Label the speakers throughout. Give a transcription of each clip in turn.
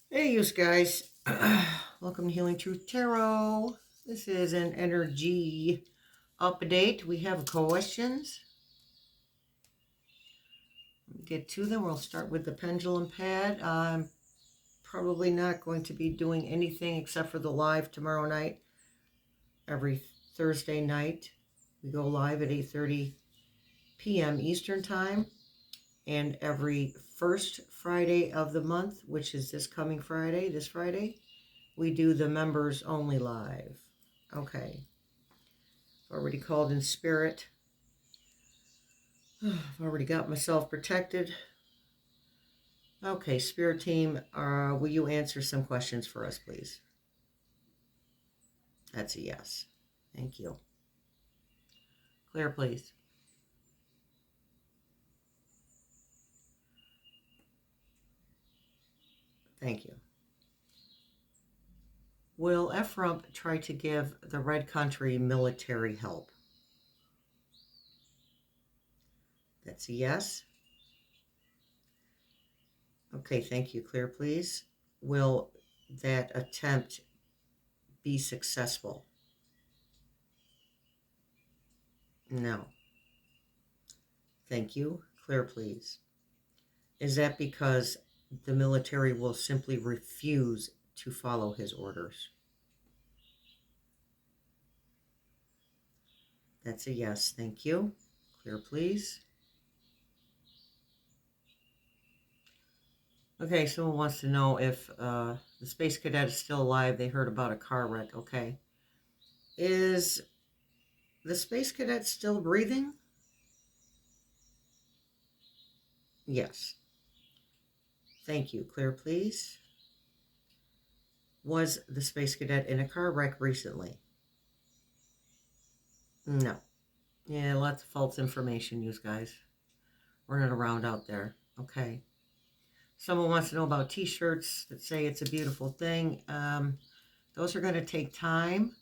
Speaker 1: Hey, you guys. Welcome to Healing Truth Tarot. This is an energy update. We have questions. Get to them. We'll start with the pendulum pad. I'm probably not going to be doing anything except for the live tomorrow night. Every Thursday night, we go live at 8:30 p.m. Eastern Time. And every first Friday of the month, which is this Friday, we do the members only live. Okay. Already called in spirit. I've already got myself protected. Okay, spirit team, will you answer some questions for us, please? That's a yes. Thank you. Clear, please. Thank you. Will Ephraim try to give the Red Country military help? That's a yes. Okay, thank you. Clear, please. Will that attempt be successful? No. Thank you. Clear, please. Is that because the military will simply refuse to follow his orders? That's a yes. Thank you. Clear, please. Okay, someone wants to know if the space cadet is still alive. They heard about a car wreck. Okay. Is the space cadet still breathing? Yes. Thank you. Clear, please. Was the space cadet in a car wreck recently? No. Yeah, lots of false information, you guys. Running around out there. Okay. Someone wants to know about t-shirts that say it's a beautiful thing. Those are going to take time,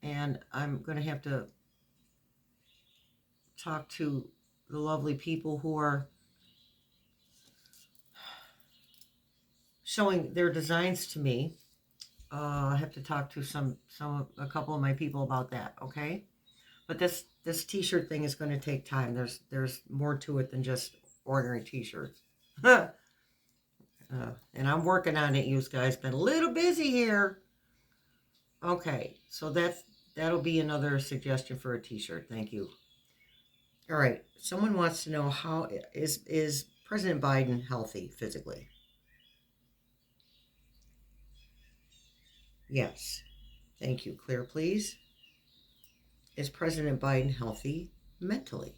Speaker 1: and I'm going to have to talk to the lovely people who are showing their designs to me. I have to talk to a couple of my people about that. Okay, but this t-shirt thing is going to take time. There's more to it than just ordering t-shirts. And I'm working on it, you guys. Been a little busy here. Okay, so that'll be another suggestion for a t-shirt. Thank you. All right, someone wants to know how is President Biden healthy physically? Yes. Thank you. Clear, please. Is President Biden healthy mentally?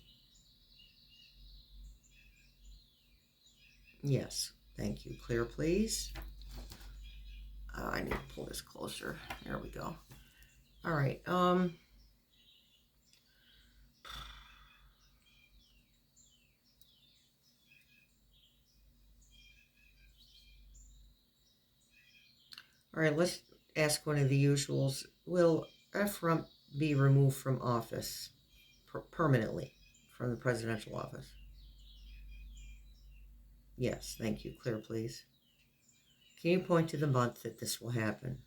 Speaker 1: Yes. Thank you. Clear, please. I need to pull this closer. There we go. All right. All right, let's ask one of the usuals. Will Ephraim be removed from office permanently from the presidential office? Yes, thank you. Clear, please. Can you point to the month that this will happen?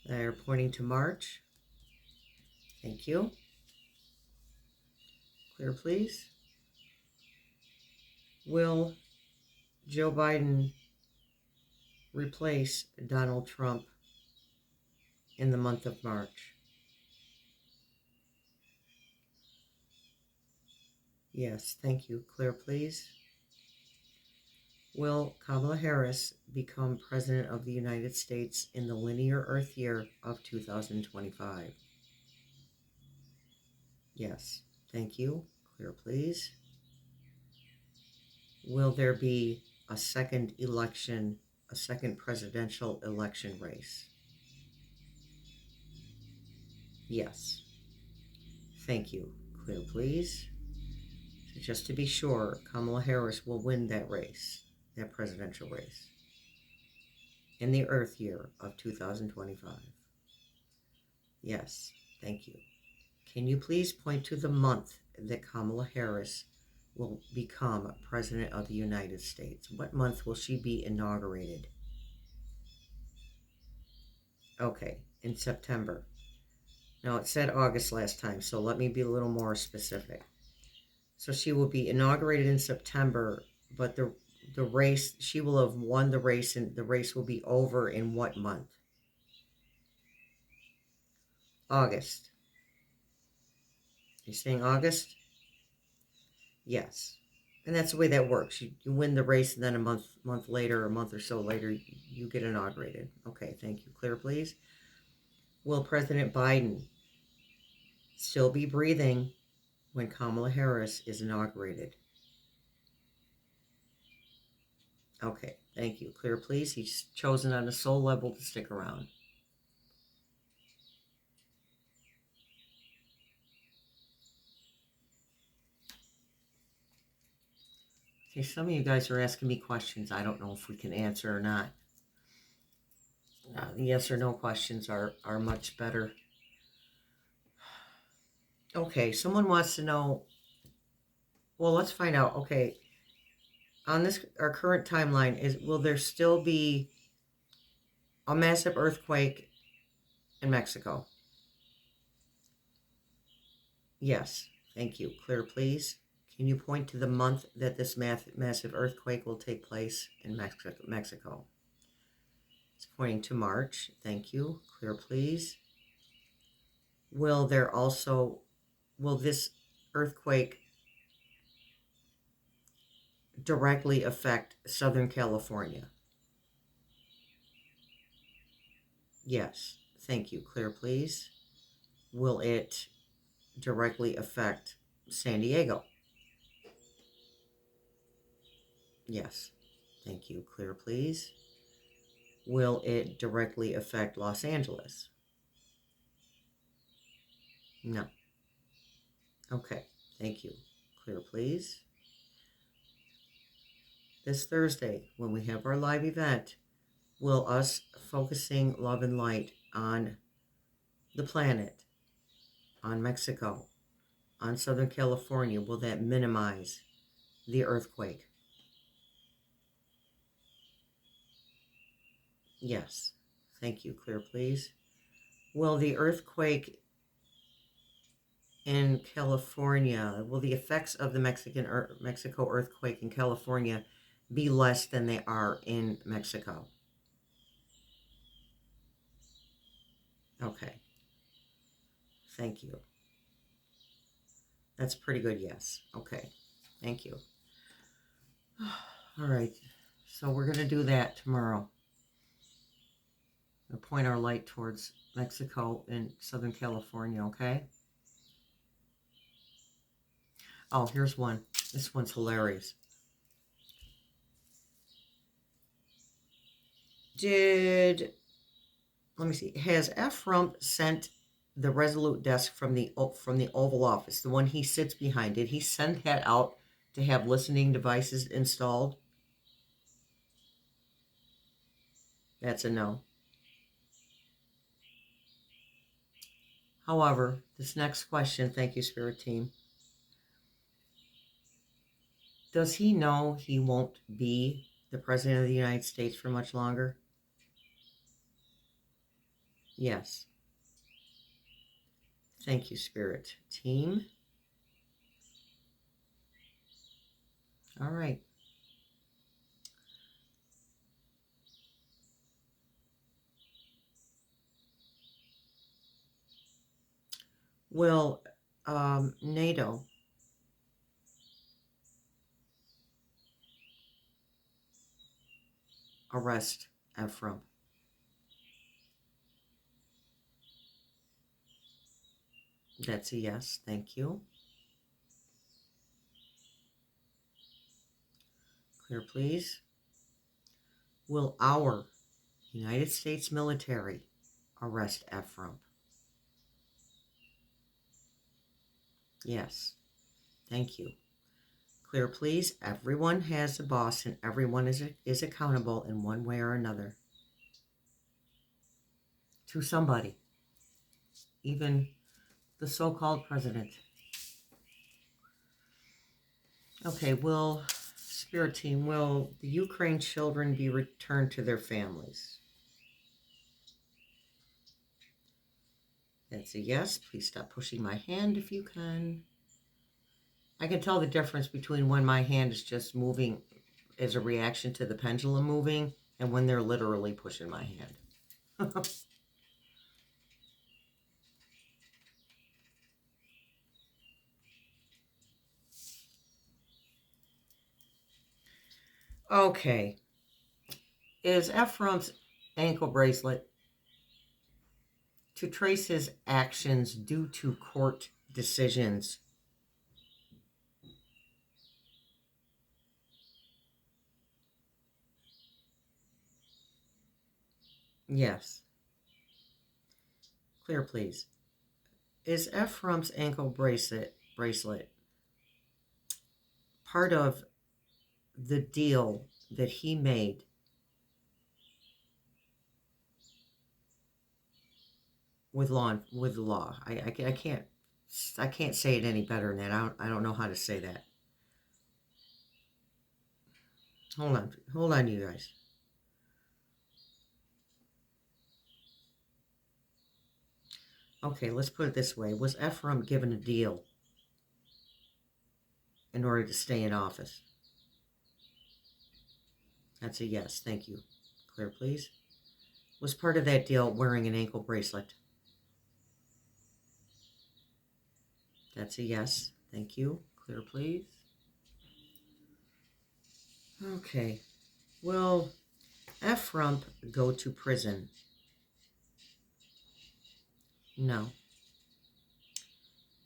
Speaker 1: They're pointing to March. Thank you. Clear, please. Will Joe Biden replace Donald Trump in the month of March? Yes, thank you. Clear, please. Will Kamala Harris become President of the United States in the linear Earth year of 2025? Yes, thank you. Clear, please. Will there be a second presidential election race? Yes. Thank you. Clear, please. So just to be sure, Kamala Harris will win that race, that presidential race, in the Earth year of 2025. Yes. Thank you. Can you please point to the month that Kamala Harris will become President of the United States? What month will she be inaugurated? Okay, in September. Now, it said August last time, so let me be a little more specific. So she will be inaugurated in September, but the race, she will have won the race, and the race will be over in what month? August. You're saying August? Yes. And that's the way that works. You win the race, and then a month later, or a month or so later, you get inaugurated. Okay, thank you. Clear, please. Will President Biden still be breathing when Kamala Harris is inaugurated? Okay, thank you. Clear, please. He's chosen on a soul level to stick around. Okay, some of you guys are asking me questions. I don't know if we can answer or not. Yes or no questions are much better. Okay, someone wants to know, well, let's find out. Okay, on this, our current timeline, will there still be a massive earthquake in Mexico? Yes, thank you. Clear, please. Can you point to the month that this massive earthquake will take place in Mexico? It's pointing to March. Thank you. Clear, please. Will this earthquake directly affect Southern California? Yes. Thank you. Clear, please. Will it directly affect San Diego? Yes. Thank you. Clear, please. Will it directly affect Los Angeles? No. Okay. Thank you. Clear, please. This Thursday, when we have our live event, will us focusing love and light on the planet, on Mexico, on Southern California, will that minimize the earthquake? Yes. Thank you. Clear, please. Will the earthquake in California, will the effects of the Mexico earthquake in California be less than they are in Mexico? Okay. Thank you. That's pretty good, yes. Okay. Thank you. All right. So we're going to do that tomorrow. We'll point our light towards Mexico and Southern California, okay? Oh, here's one. This one's hilarious. Let me see, has F. Rump sent the Resolute desk from the Oval Office, the one he sits behind, did he send that out to have listening devices installed? That's a no. However, this next question, thank you, Spirit Team. Does he know he won't be the President of the United States for much longer? Yes. Thank you, Spirit Team. All right. Will NATO arrest F. Rump? That's a yes. Thank you. Clear, please. Will our United States military arrest F. Rump? Yes. Thank you. Clear, please. Everyone has a boss and everyone is accountable in one way or another to somebody, even the so-called president. Okay, Spirit team, will the Ukraine children be returned to their families? That's a yes. Please stop pushing my hand if you can. I can tell the difference between when my hand is just moving as a reaction to the pendulum moving and when they're literally pushing my hand. Okay. Is Ephraim's ankle bracelet to trace his actions due to court decisions? Yes. Clear, please. Is Ephraim's ankle bracelet part of the deal that he made with the law? I can't say it any better than that. I don't know how to say that. Hold on, you guys. Okay, let's put it this way. Was Ephraim given a deal in order to stay in office? That's a yes. Thank you. Clear, please. Was part of that deal wearing an ankle bracelet? That's a yes. Thank you. Clear, please. Okay. Will Ephraim go to prison? No.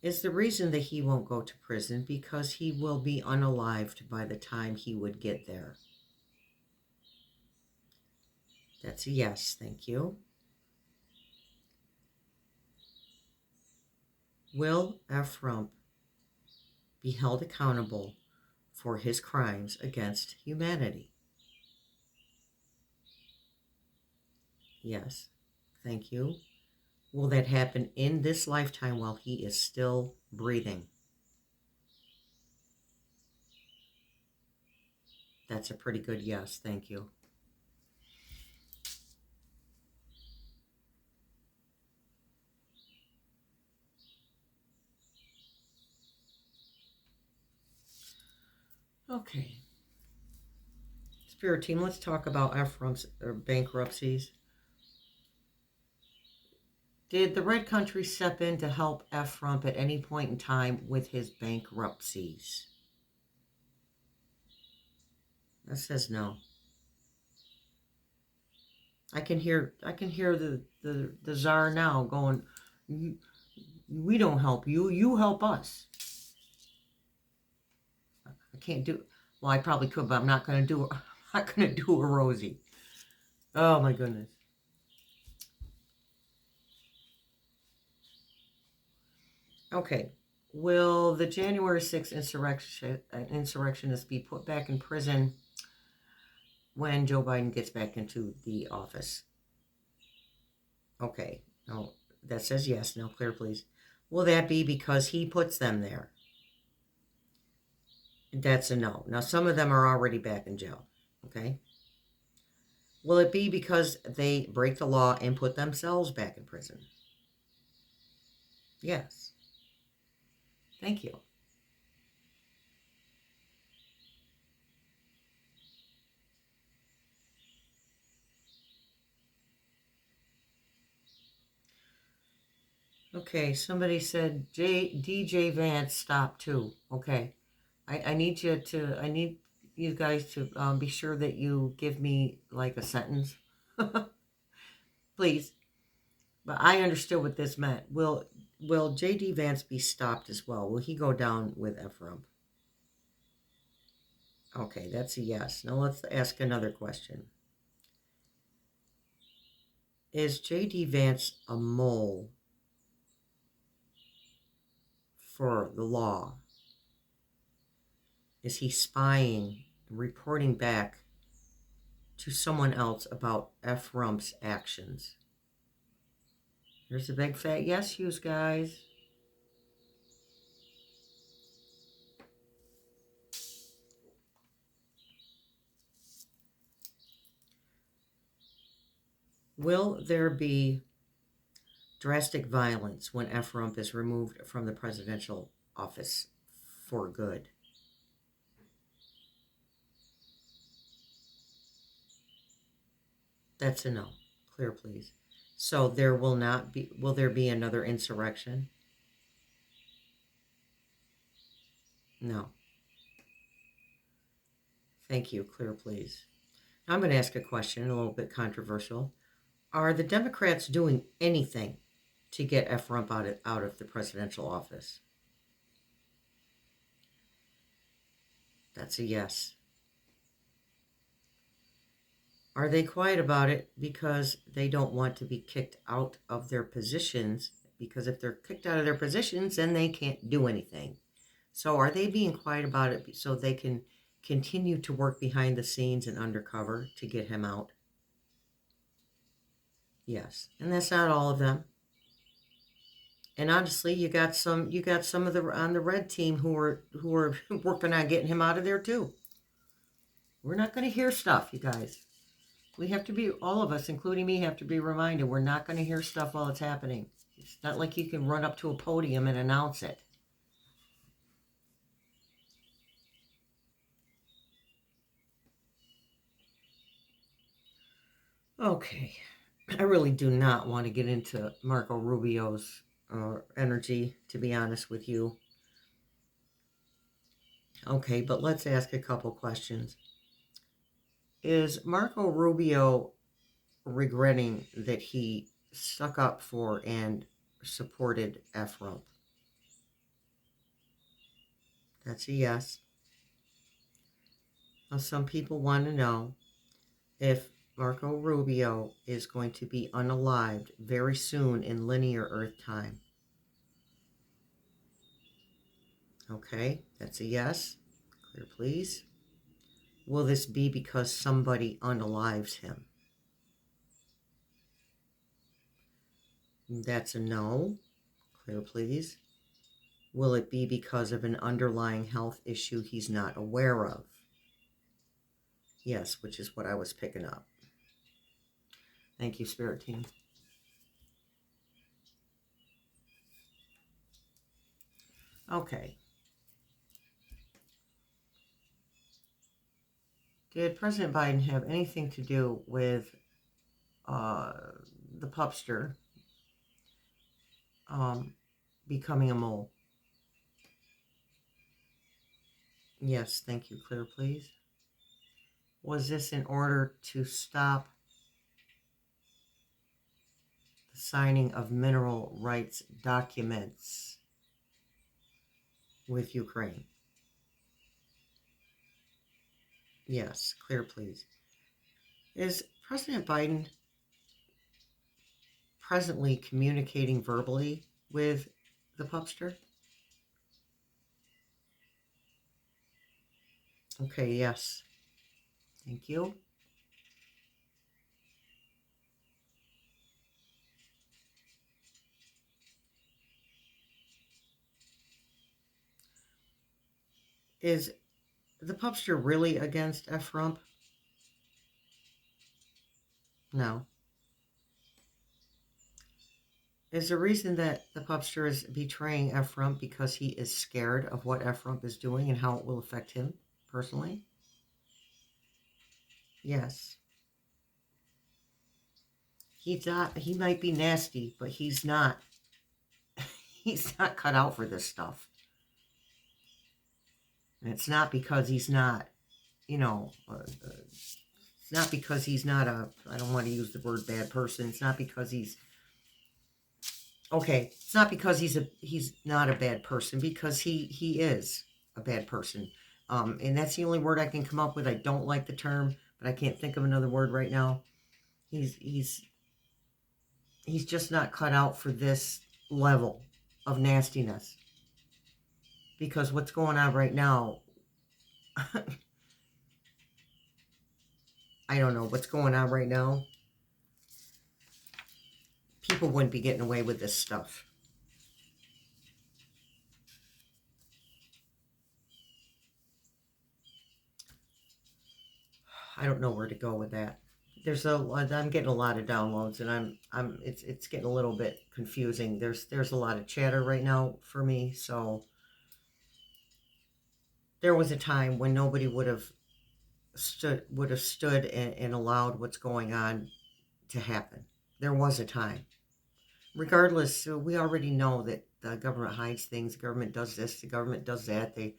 Speaker 1: Is the reason that he won't go to prison because he will be unalived by the time he would get there? That's a yes. Thank you. Will Ephraim be held accountable for his crimes against humanity? Yes. Thank you. Will that happen in this lifetime while he is still breathing? That's a pretty good yes. Thank you. Okay. Spirit team, let's talk about Ephraim's bankruptcies. Did the Red Country step in to help Ephraim at any point in time with his bankruptcies? That says no. I can hear the czar now going, we don't help you, you help us. I can't do, well, I probably could, but I'm not going to do a Rosie. Oh my goodness. Okay. Will the January 6th insurrectionists be put back in prison when Joe Biden gets back into the office? Okay. No, that says yes. Now clear, please. Will that be because he puts them there? That's a no. Now, some of them are already back in jail. Okay. Will it be because they break the law and put themselves back in prison? Yes. Thank you. Okay, somebody said DJ Vance stop too. Okay. I need you guys to be sure that you give me like a sentence. Please. But I understood what this meant. Will JD Vance be stopped as well? Will he go down with Ephraim? Okay, that's a yes. Now let's ask another question. Is JD Vance a mole for the law? Is he spying, reporting back to someone else about Ephraim's actions? There's a big fat yes, you guys. Will there be drastic violence when F-Rump is removed from the presidential office for good? That's a no. Clear, please. So there will not be, will there be another insurrection? No. Thank you. Clear, please. Now I'm going to ask a question, a little bit controversial. Are the Democrats doing anything to get F-Rump out of the presidential office? That's a yes. Are they quiet about it because they don't want to be kicked out of their positions? Because if they're kicked out of their positions, then they can't do anything. So are they being quiet about it so they can continue to work behind the scenes and undercover to get him out? Yes. And that's not all of them. And honestly, you got some of the on the red team who are working on getting him out of there too. We're not going to hear stuff, you guys. We have to be, all of us, including me, have to be reminded we're not going to hear stuff while it's happening. It's not like you can run up to a podium and announce it. Okay. I really do not want to get into Marco Rubio's energy, to be honest with you. Okay, but let's ask a couple questions. Is Marco Rubio regretting that he stuck up for and supported F-Rump? That's a yes. Now, some people want to know if Marco Rubio is going to be unalived very soon in linear Earth time. Okay, that's a yes. Clear, please. Will this be because somebody unalives him? That's a no. Clear, please. Will it be because of an underlying health issue he's not aware of? Yes, which is what I was picking up. Thank you, Spirit Team. Okay. Did President Biden have anything to do with the pupster becoming a mole? Yes, thank you. Clear, please. Was this in order to stop the signing of mineral rights documents with Ukraine? Yes, clear, please. Is President Biden presently communicating verbally with the pupster? Okay, yes. Thank you. Is the pupster really against F-Rump? No. Is the reason that the pupster is betraying F-Rump because he is scared of what F-Rump is doing and how it will affect him personally? Yes. He might be nasty, but he's not he's not cut out for this stuff. And it's not because he's not, it's not because he's not I don't want to use the word bad person. It's not because he's, okay, it's not because he's not a bad person, because he is a bad person. And that's the only word I can come up with. I don't like the term, but I can't think of another word right now. He's just not cut out for this level of nastiness. Because what's going on right now, I don't know what's going on right now. People wouldn't be getting away with this stuff. I don't know where to go with that. I'm getting a lot of downloads, and it's getting a little bit confusing. There's a lot of chatter right now for me. So there was a time when nobody would have stood and allowed what's going on to happen. There was a time. Regardless, we already know that the government hides things. The government does this. The government does that. They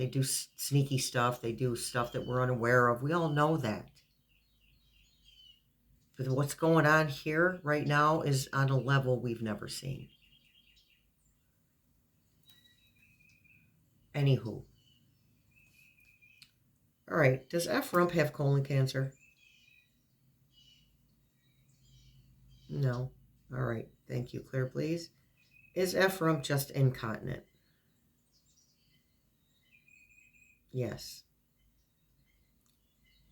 Speaker 1: do sneaky stuff. They do stuff that we're unaware of. We all know that. But what's going on here right now is on a level we've never seen. Anywho. All right. Does F. Rump have colon cancer? No. All right. Thank you. Clear, please. Is F. Rump just incontinent? Yes.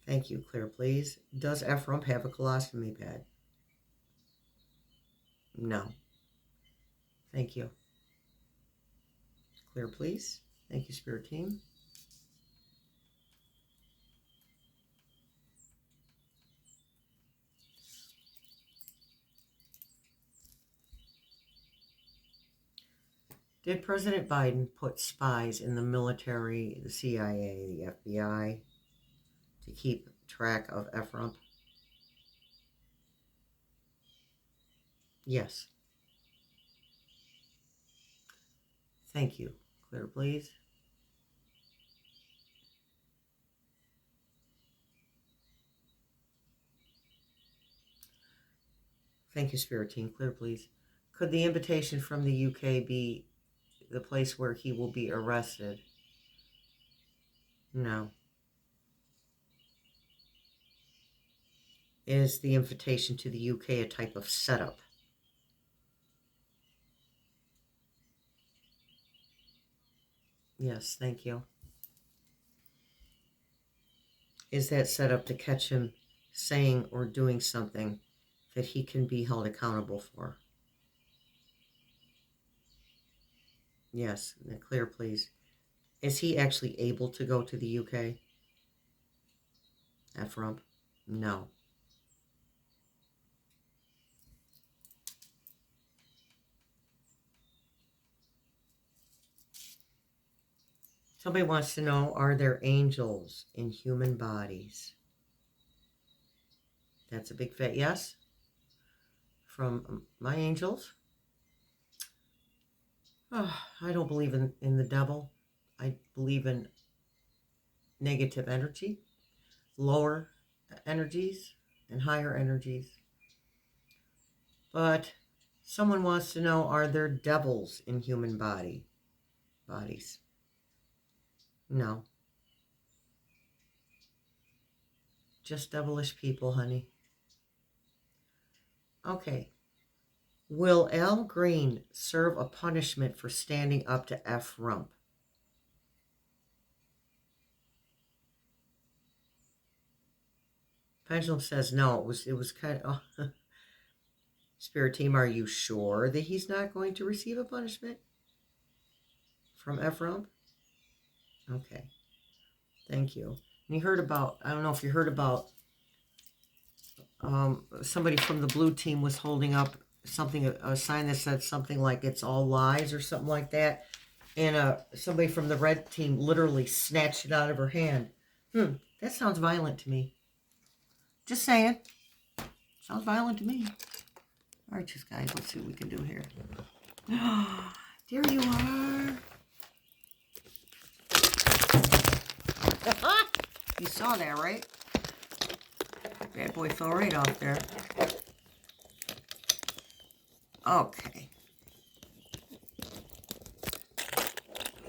Speaker 1: Thank you. Clear, please. Does F. Rump have a colostomy pad? No. Thank you. Clear, please. Thank you, Spirit Team. Did President Biden put spies in the military, the CIA, the FBI to keep track of F. Rump? Yes. Thank you. Clear, please. Thank you, Spirit Team. Clear, please. Could the invitation from the UK be the place where he will be arrested? No. Is the invitation to the UK a type of setup? Yes, thank you. Is that set up to catch him saying or doing something that he can be held accountable for? Yes, clear, please. Is he actually able to go to the UK? F. Rump? No. Somebody wants to know, are there angels in human bodies? That's a big fat yes from my angels. Oh, I don't believe in the devil. I believe in negative energy, lower energies, and higher energies. But someone wants to know, are there devils in human bodies? No. Just devilish people, honey. Okay. Will Al Green serve a punishment for standing up to F. Rump? Pendulum says no. It was kind of... Oh. Spirit Team, are you sure that he's not going to receive a punishment from F. Rump? Okay. Thank you. And you heard about, I don't know if you heard about, somebody from the blue team was holding up something, a sign that said something like it's all lies or something like that. And somebody from the red team literally snatched it out of her hand. That sounds violent to me. Just saying. Sounds violent to me. All right, just guys, let's see what we can do here. There you are. You saw that, right? Bad boy fell right off there. Okay.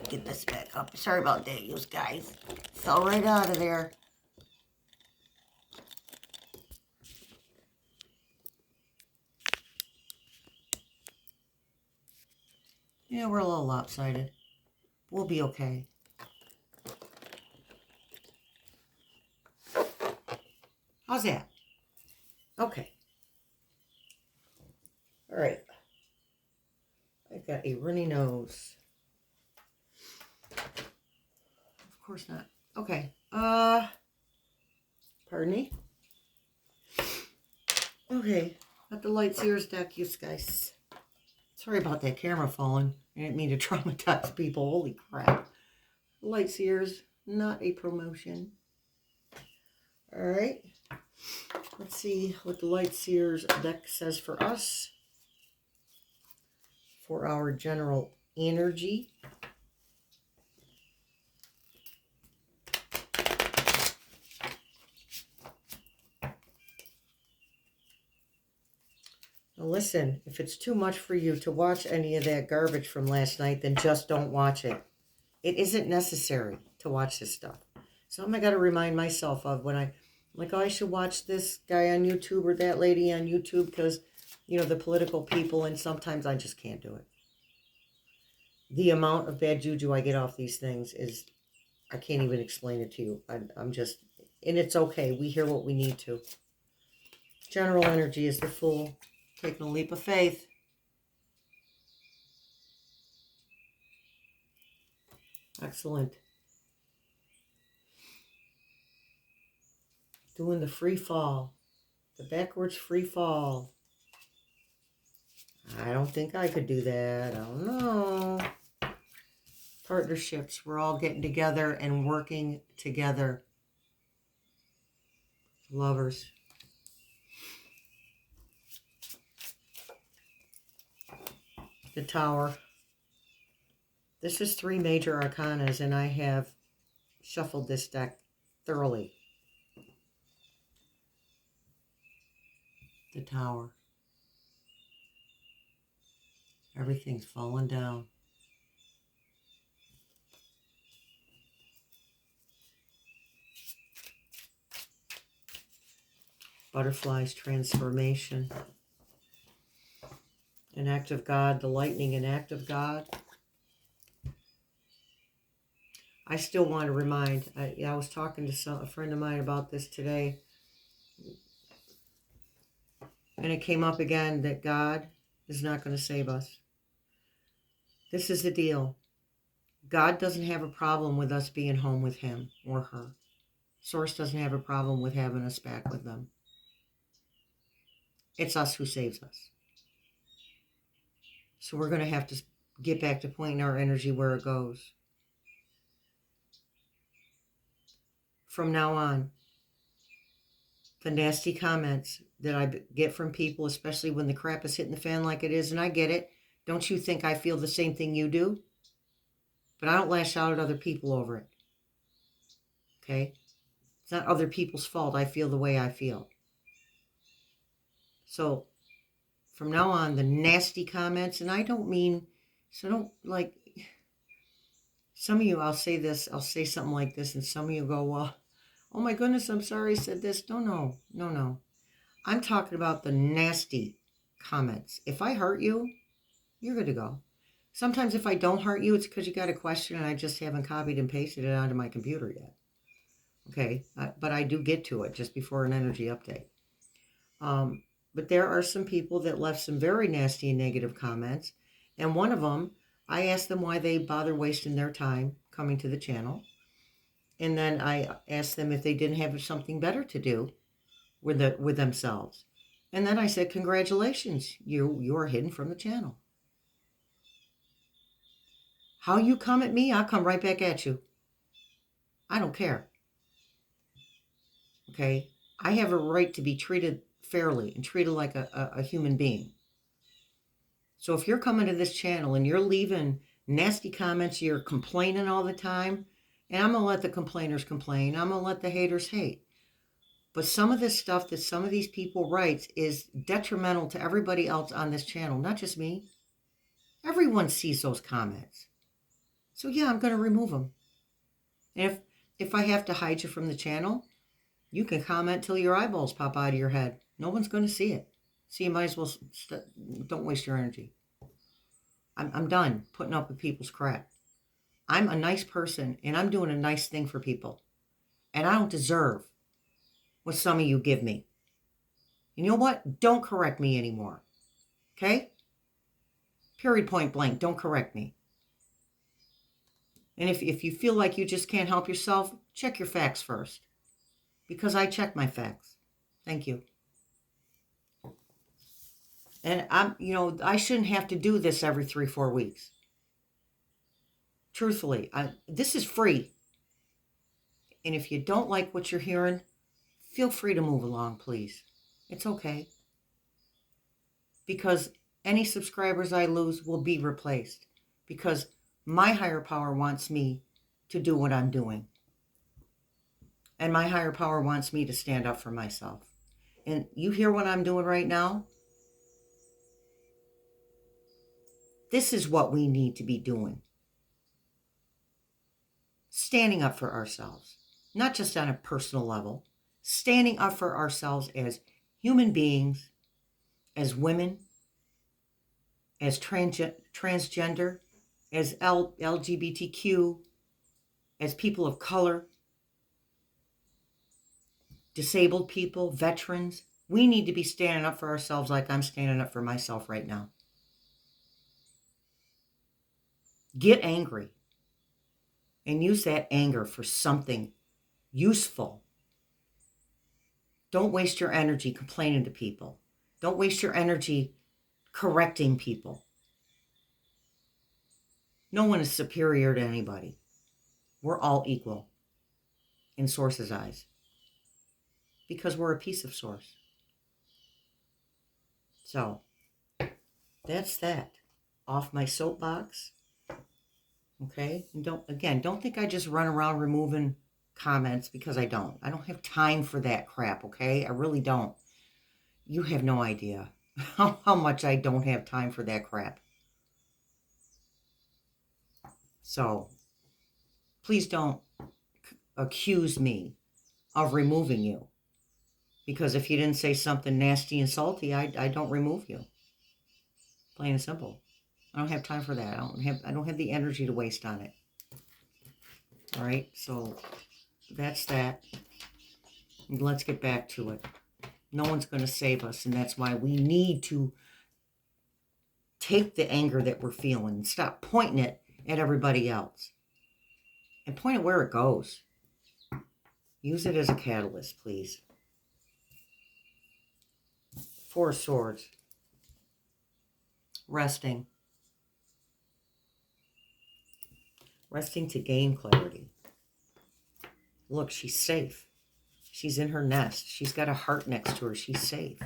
Speaker 1: Get this back up. Sorry about that, you guys. Fell right out of there. Yeah, we're a little lopsided. We'll be okay. How's that? Okay. All right. I've got a runny nose. Of course not. Okay. Pardon me. Okay, got the light seers deck, you guys. Sorry about that camera falling. I didn't mean to traumatize people. Holy crap. Light seers, not a promotion. All right. Let's see what the light seers deck says for us. For our general energy. Now listen, if it's too much for you to watch any of that garbage from last night, then just don't watch it. It isn't necessary to watch this stuff. Something I got to remind myself of when I'm like, oh, I should watch this guy on YouTube or that lady on YouTube because, you know, the political people, and sometimes I just can't do it. The amount of bad juju I get off these things is, I can't even explain it to you. I'm just, and it's okay. We hear what we need to. General energy is the Fool. Taking a leap of faith. Excellent. Doing the free fall. The backwards free fall. I don't think I could do that. I don't know. Partnerships. We're all getting together and working together. Lovers. The Tower. This is 3 major arcanas, and I have shuffled this deck thoroughly. The Tower. Everything's falling down. Butterflies, transformation. An act of God, the lightning, an act of God. I still want to remind, I was talking to a friend of mine about this today, and it came up again that God is not going to save us. This is the deal. God doesn't have a problem with us being home with him or her. Source doesn't have a problem with having us back with them. It's us who saves us. So we're going to have to get back to pointing our energy where it goes. From now on, the nasty comments that I get from people, especially when the crap is hitting the fan like it is, and I get it. Don't you think I feel the same thing you do? But I don't lash out at other people over it. Okay? It's not other people's fault. I feel the way I feel. So from now on, the nasty comments, and I don't mean, so don't like, some of you, I'll say this, I'll say something like this, and some of you go, well, oh my goodness, I'm sorry I said this. No. I'm talking about the nasty comments. If I hurt you, you're good to go. Sometimes if I don't hurt you, it's because you got a question and I just haven't copied and pasted it onto my computer yet. Okay, but I do get to it just before an energy update. But there are some people that left some very nasty and negative comments. And one of them, I asked them why they bother wasting their time coming to the channel. And then I asked them if they didn't have something better to do with themselves. And then I said, congratulations, you are hidden from the channel. How you come at me, I'll come right back at you. I don't care. Okay? I have a right to be treated fairly and treated like a human being. So if you're coming to this channel and you're leaving nasty comments, you're complaining all the time, and I'm going to let the complainers complain. I'm going to let the haters hate. But some of this stuff that some of these people write is detrimental to everybody else on this channel, not just me. Everyone sees those comments. So yeah, I'm going to remove them. And if I have to hide you from the channel, you can comment till your eyeballs pop out of your head. No one's going to see it. So you might as well don't waste your energy. I'm done putting up with people's crap. I'm a nice person, and I'm doing a nice thing for people. And I don't deserve what some of you give me. And you know what? Don't correct me anymore. Okay? Period, point blank. Don't correct me. And if you feel like you just can't help yourself, check your facts first. Because I check my facts. Thank you. And I shouldn't have to do this every 3-4 weeks. Truthfully, this is free. And if you don't like what you're hearing, feel free to move along, please. It's okay. Because any subscribers I lose will be replaced. Because my higher power wants me to do what I'm doing. And my higher power wants me to stand up for myself. And you hear what I'm doing right now? This is what we need to be doing. Standing up for ourselves. Not just on a personal level. Standing up for ourselves as human beings, as women, as transgender, as LGBTQ, as people of color, disabled people, veterans. We need to be standing up for ourselves like I'm standing up for myself right now. Get angry and use that anger for something useful. Don't waste your energy complaining to people. Don't waste your energy correcting people. No one is superior to anybody. We're all equal in Source's eyes because we're a piece of Source. So that's that. Off my soapbox. Okay? And don't think I just run around removing comments, because I don't. I don't have time for that crap, okay? I really don't. You have no idea how much I don't have time for that crap. So please don't accuse me of removing you. Because if you didn't say something nasty and salty, I don't remove you. Plain and simple. I don't have time for that. I don't have the energy to waste on it. All right, so that's that. And let's get back to it. No one's going to save us, and that's why we need to take the anger that we're feeling and stop pointing it at everybody else. And point it where it goes. Use it as a catalyst, please. Four of Swords. Resting. Resting to gain clarity. Look, she's safe. She's in her nest. She's got a heart next to her. She's safe.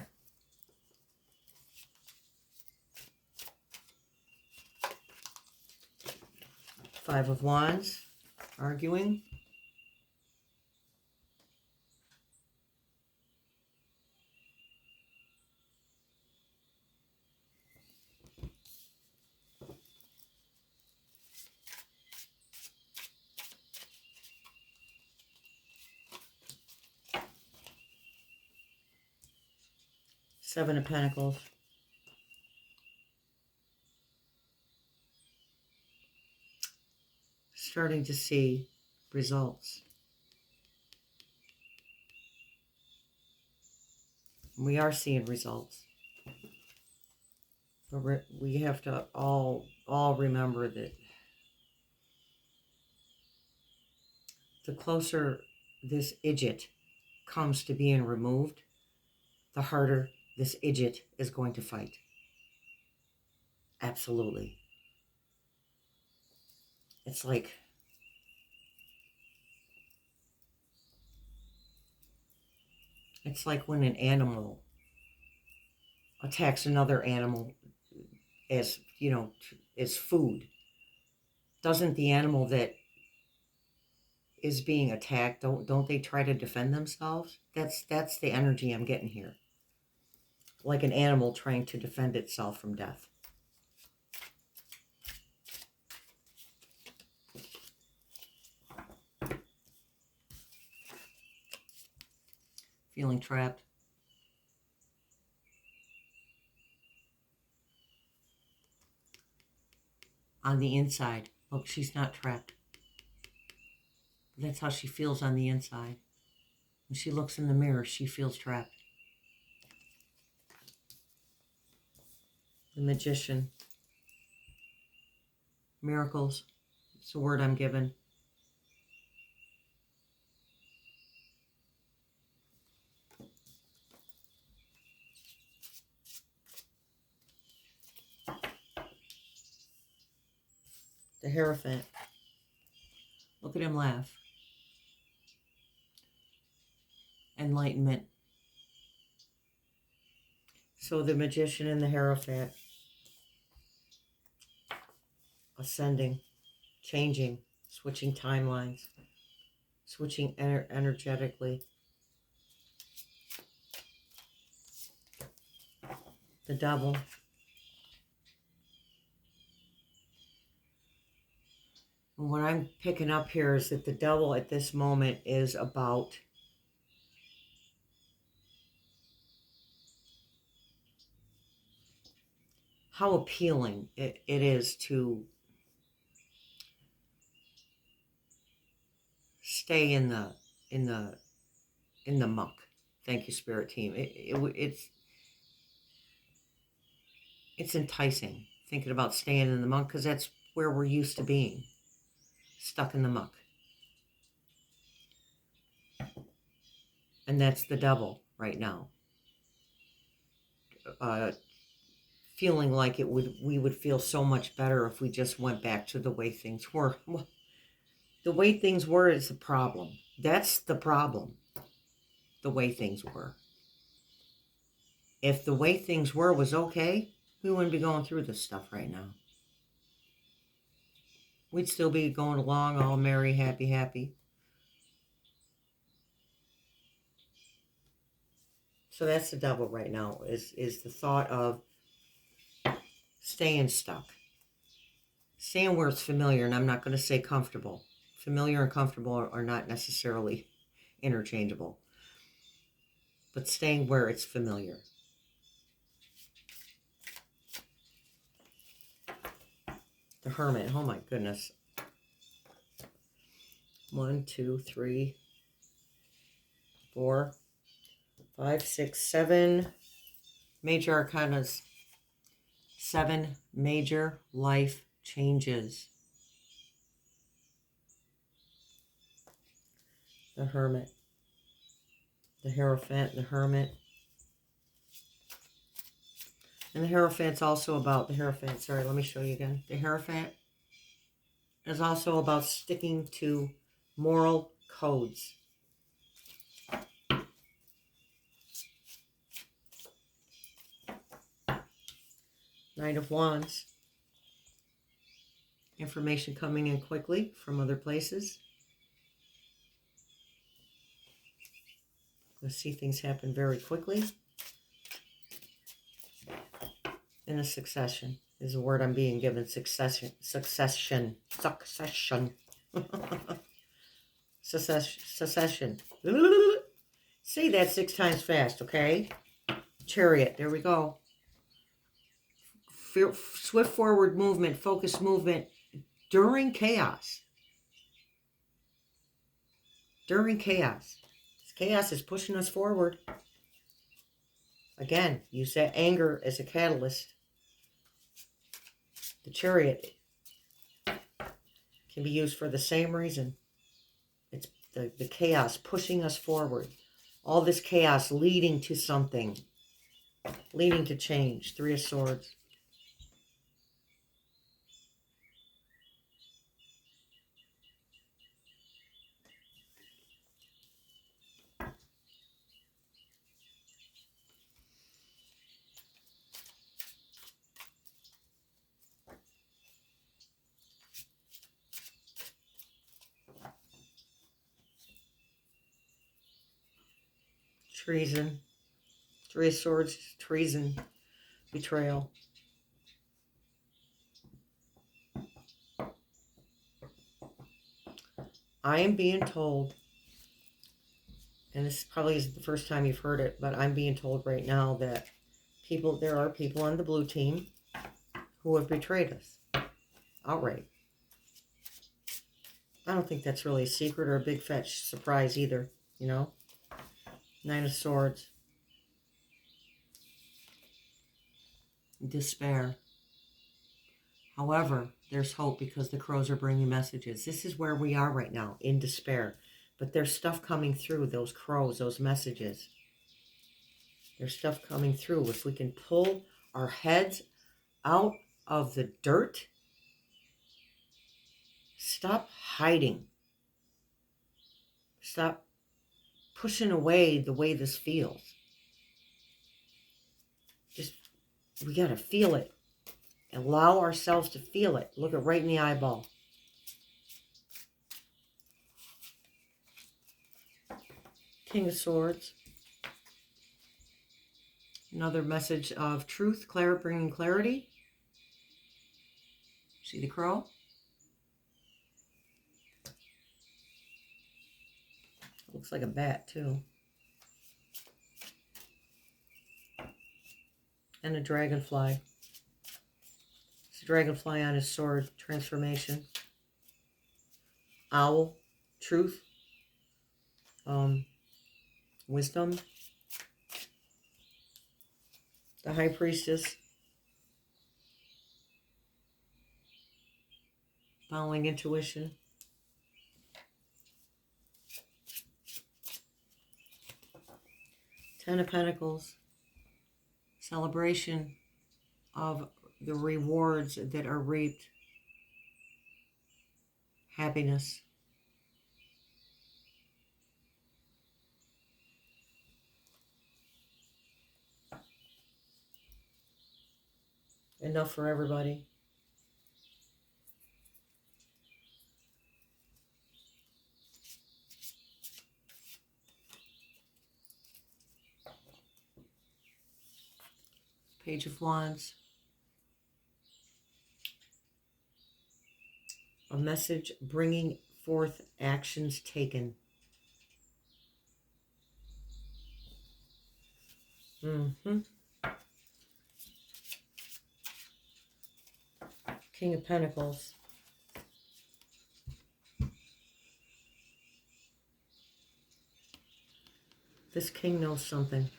Speaker 1: Five of Wands. Arguing. Seven of Pentacles. Starting to see results. We are seeing results. But we have to all remember that the closer this idiot comes to being removed, the harder this idiot is going to fight. Absolutely. It's like when an animal attacks another animal as, as food. Doesn't the animal that is being attacked, don't they try to defend themselves? That's the energy I'm getting here. Like an animal trying to defend itself from death. Feeling trapped. On the inside. Look, she's not trapped. That's how she feels on the inside. When she looks in the mirror, she feels trapped. The Magician. Miracles. It's the word I'm given. the Hierophant. Look at him laugh. Enlightenment. So the Magician and the Hierophant. Ascending, changing, switching timelines, switching energetically. The Devil. And what I'm picking up here is that the Devil at this moment is about how appealing it is to stay in the muck. Thank you, Spirit Team. It's enticing thinking about staying in the muck because that's where we're used to being, stuck in the muck. And that's the Devil right now. Feeling like we would feel so much better if we just went back to the way things were. Well, the way things were is the problem. That's the problem. The way things were. If the way things were was okay, we wouldn't be going through this stuff right now. We'd still be going along all merry, happy, happy. So that's the Devil right now, is the thought of staying stuck. Staying where it's familiar, and I'm not going to say comfortable. Familiar and comfortable are not necessarily interchangeable. But staying where it's familiar. The Hermit, oh my goodness. 1, 2, 3, 4, 5, 6, 7 major arcanas. 7 major life changes. The Hermit, the Hierophant, the Hermit. And the Hierophant's also about, sorry, let me show you again. The Hierophant is also about sticking to moral codes. Knight of Wands. Information coming in quickly from other places. Let's see things happen very quickly. In a succession is the word I'm being given. Succession. Secession. Say that 6 times fast, okay? Chariot. There we go. Swift forward movement, focused movement during chaos. During chaos. Chaos is pushing us forward. Again, use that anger as a catalyst. The Chariot can be used for the same reason. It's the chaos pushing us forward. All this chaos leading to something. Leading to change. 3 of Swords. Treason. 3 of Swords, treason, betrayal. I am being told, and this probably isn't the first time you've heard it, but I'm being told right now that there are people on the blue team who have betrayed us outright. I don't think that's really a secret or a big fetch surprise either, you know? 9 of Swords. Despair. However, there's hope because the crows are bringing messages. This is where we are right now, in despair. But there's stuff coming through, those crows, those messages. There's stuff coming through. If we can pull our heads out of the dirt Stop hiding. Stop pushing away the way this feels. Just, we got to feel it. Allow ourselves to feel it. Look it right in the eyeball. King of Swords. Another message of truth, bringing clarity. See the crow? Looks like a bat, too. And a dragonfly. It's a dragonfly on his sword. Transformation. Owl. Truth. Wisdom. The High Priestess. Following intuition. Ten of Pentacles. Celebration of the rewards that are reaped. Happiness. Enough for everybody. Page of Wands. A message bringing forth actions taken. King of Pentacles. This king knows something.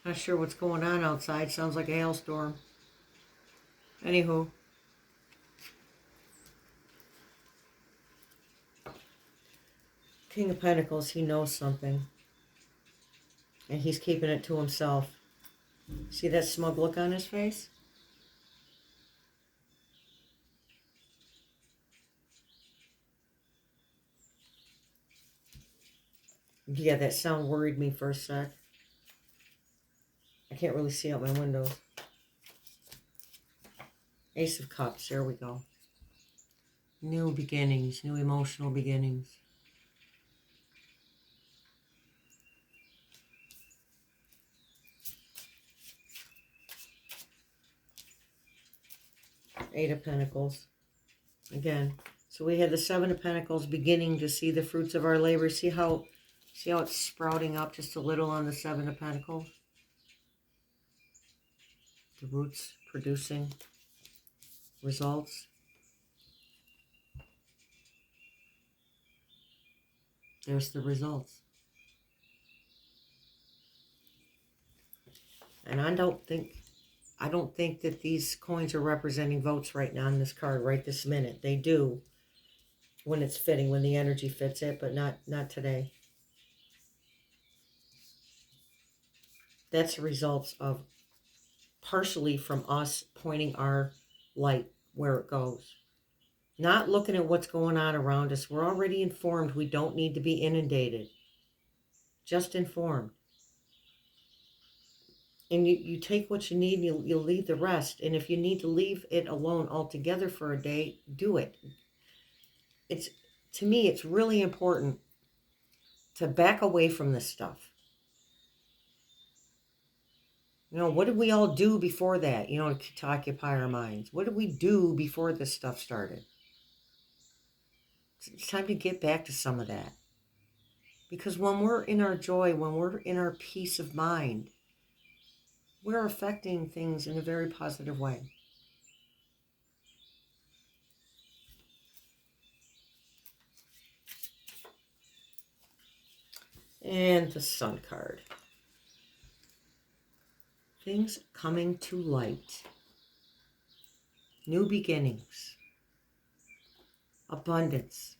Speaker 1: Not sure what's going on outside. Sounds like a hailstorm. Anywho. King of Pentacles, he knows something. And he's keeping it to himself. See that smug look on his face? Yeah, that sound worried me for a sec. I can't really see out my windows. Ace of Cups, there we go. New beginnings, new emotional beginnings. Eight of Pentacles. Again. So we had the Seven of Pentacles beginning to see the fruits of our labor. See how it's sprouting up just a little on the Seven of Pentacles? The roots producing results. There's the results. And I don't think that these coins are representing votes right now on this card right this minute. They do when it's fitting, when the energy fits it, but not today. That's the results of partially from us pointing our light where it goes. Not looking at what's going on around us. We're already informed. We don't need to be inundated. Just informed. And you take what you need and you'll leave the rest. And if you need to leave it alone altogether for a day, do it. To me, it's really important to back away from this stuff. You know, what did we all do before that, to occupy our minds? What did we do before this stuff started? It's time to get back to some of that. Because when we're in our joy, when we're in our peace of mind, we're affecting things in a very positive way. And the Sun card. Things coming to light. New beginnings. Abundance.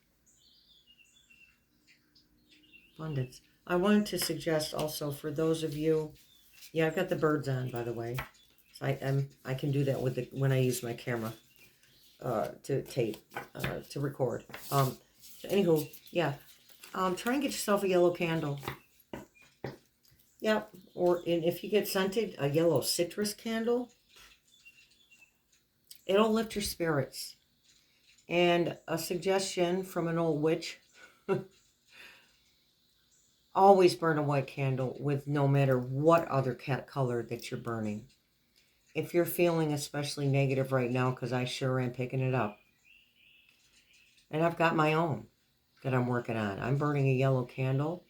Speaker 1: Abundance. I wanted to suggest also for those of you, yeah, I've got the birds on, by the way. So I can do that with when I use my camera to tape, to record. So anywho, yeah, try and get yourself a yellow candle. Yep, and if you get scented, a yellow citrus candle, it'll lift your spirits. And a suggestion from an old witch, always burn a white candle with no matter what other color that you're burning. If you're feeling especially negative right now, because I sure am picking it up, and I've got my own that I'm working on. I'm burning a yellow candle.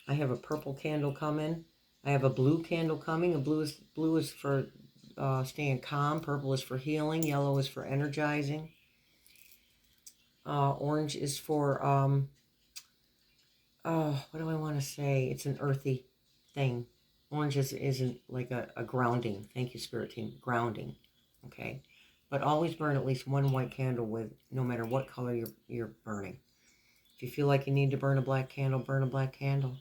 Speaker 1: I have a purple candle coming. I have a blue candle coming. Blue is for staying calm. Purple is for healing. Yellow is for energizing. Orange is for, what do I want to say? It's an earthy thing. Orange isn't like a grounding. Thank you, Spirit Team. Grounding. Okay? But always burn at least one white candle with no matter what color you're burning. If you feel like you need to burn a black candle, burn a black candle.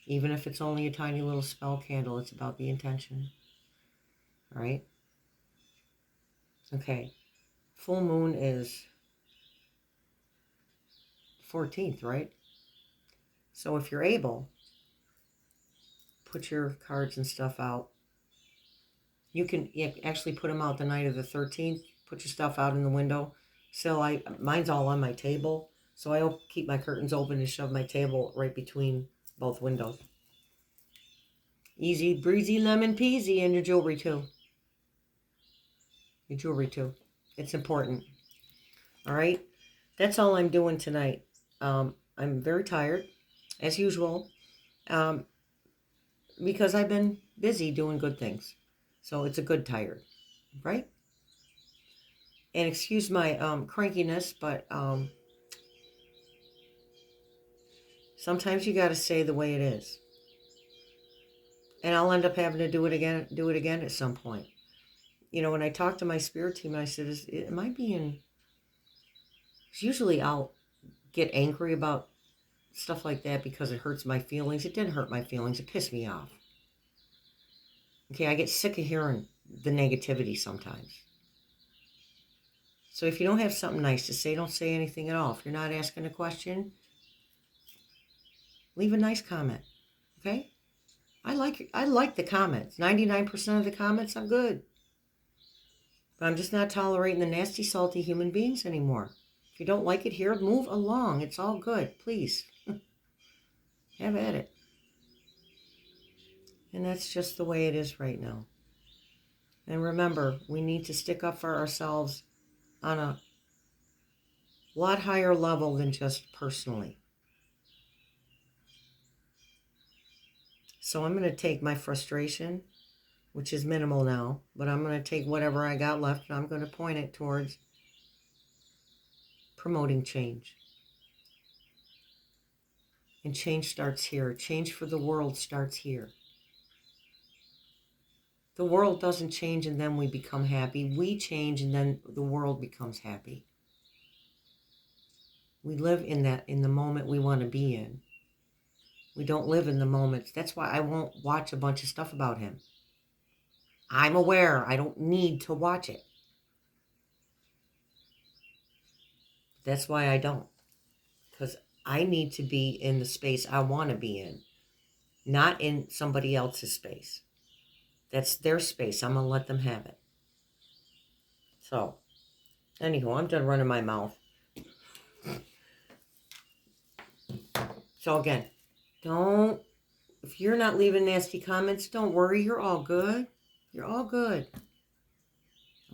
Speaker 1: Even if it's only a tiny little spell candle, it's about the intention. All right? Okay. Full moon is 14th, right? So if you're able, put your cards and stuff out. You can actually put them out the night of the 13th. Put your stuff out in the window. So mine's all on my table. So I keep my curtains open and shove my table right between both windows. Easy breezy lemon peasy, and your jewelry too. Your jewelry too. It's important. All right? That's all I'm doing tonight. I'm very tired, as usual, because I've been busy doing good things. So it's a good tired, right? And excuse my crankiness, but sometimes you got to say the way it is. And I'll end up having to do it again at some point. You know, when I talk to my spirit team, I said, am I being... Usually I'll get angry about stuff like that because it hurts my feelings. It didn't hurt my feelings. It pissed me off. Okay, I get sick of hearing the negativity sometimes. So if you don't have something nice to say, don't say anything at all. If you're not asking a question, leave a nice comment. Okay? I like the comments. 99% of the comments are good. But I'm just not tolerating the nasty, salty human beings anymore. If you don't like it here, move along. It's all good. Please. Have at it. And that's just the way it is right now. And remember, we need to stick up for ourselves on a lot higher level than just personally. So I'm going to take my frustration, which is minimal now, but I'm going to take whatever I got left and I'm going to point it towards promoting change. And change starts here. Change for the world starts here. The world doesn't change and then we become happy. We change and then the world becomes happy. We live in the moment we want to be in. We don't live in the moments. That's why I won't watch a bunch of stuff about him. I'm aware. I don't need to watch it. That's why I don't. Because I need to be in the space I want to be in. Not in somebody else's space. That's their space. I'm going to let them have it. So, anywho, I'm done running my mouth. So again, if you're not leaving nasty comments, don't worry. You're all good. You're all good.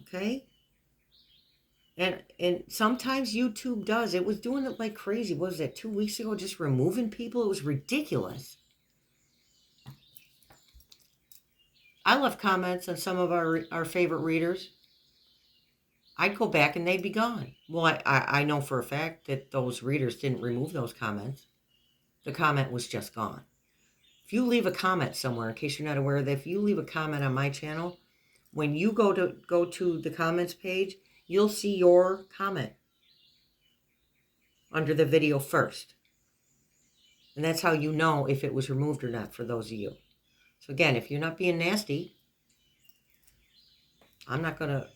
Speaker 1: Okay? And sometimes YouTube does. It was doing it like crazy. What was that, 2 weeks ago? Just removing people? It was ridiculous. I left comments on some of our favorite readers. I'd go back and they'd be gone. Well, I know for a fact that those readers didn't remove those comments. The comment was just gone. If you leave a comment somewhere, in case you're not aware of that, if you leave a comment on my channel, when you go to the comments page, you'll see your comment under the video first. And that's how you know if it was removed or not for those of you. So again, if you're not being nasty, I'm not going to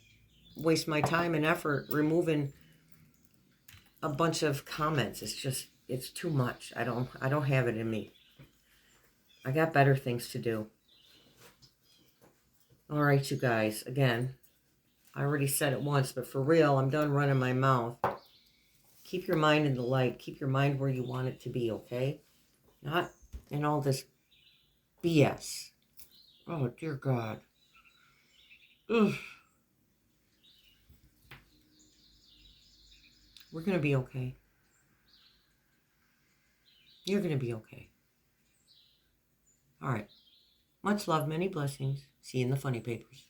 Speaker 1: waste my time and effort removing a bunch of comments. It's too much. I don't have it in me. I got better things to do. All right, you guys. Again, I already said it once, but for real, I'm done running my mouth. Keep your mind in the light. Keep your mind where you want it to be, okay? Not in all this BS. Oh, dear God. Ugh. We're going to be okay. You're going to be okay. All right. Much love, many blessings. See you in the funny papers.